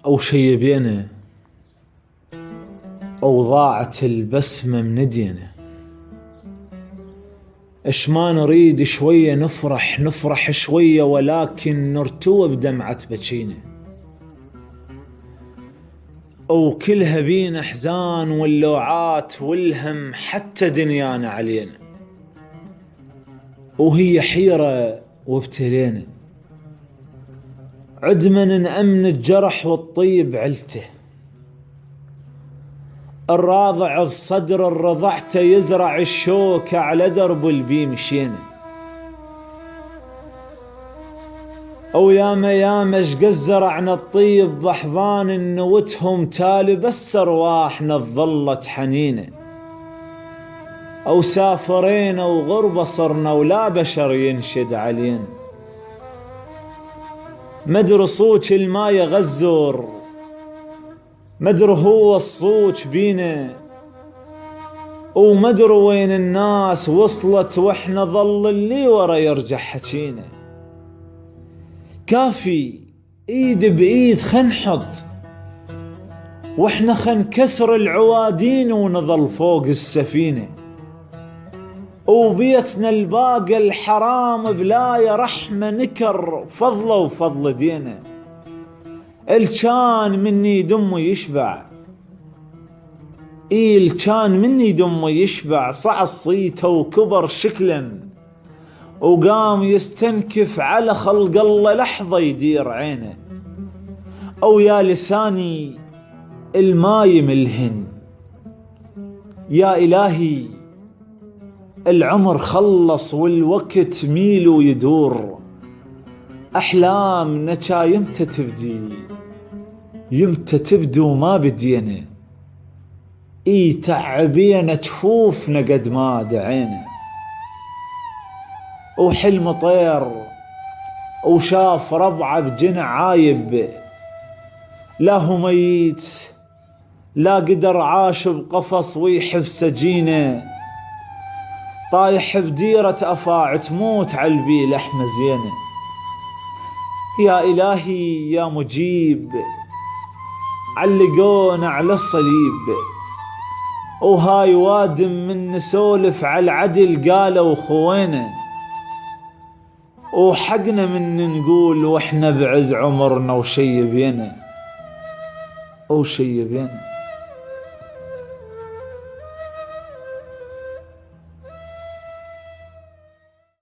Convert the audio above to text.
أو شي بينا، أو ضاعت البسمة من يدينا. إش ما نريد شوية نفرح شوية، ولكن نرتوى بدمعة بجينا. وكلها بينا حزان واللوعات والهم، حتى دنيانا علينا، وهي حيرة وابتلينا. عدمن نأمن الجرح والطيب علته، الراضع بصدر الرضعته يزرع الشوكة على درب البي مشينا. أو ياما شقد زرعنا الطيب بأحضان النوتهم، تالي بس أرواحنا ظلت حنينة. أو سافرينا وغربة صرنا ولا بشر ينشد علينا. مدر صوت الما يغزر، مدر هو الصوت بينا، ومدر وين الناس وصلت واحنا ظل اللي ورا يرجع حكينا. كافي ايد بايد خنحط، واحنا خنكسر العوادين ونظل فوق السفينة. وبيتنا الباقى الحرام بلايا رحمة نكر فضله وفضل دينا. الكان مني دمه يشبع، الكان مني دمه يشبع، صعد صيته وكبر شكلا، وقام يستنكف على خلق الله لحظة يدير عينه. أو يا لساني الماي ملهن، يا إلهي العمر خلص والوقت ميلو يدور. أحلامنا جا يمتى تبدي، يمتى تبدو ما بدينا. تعبينا جفوفنا قد ما دعينا. وحلم طير وشاف ربعه بجنع عايب، لا هو ميت لا قدر عاش بقفص ويحف سجينه. طايح بديرة أفاع تموت عالبي لحمة زينة. يا إلهي يا مجيب علقونا على الصليب، وهاي وادم من نسولف على العدل قالوا خوينا. وحقنا من نقول واحنا بعز عمرنا وشي بينا، وشي بينا.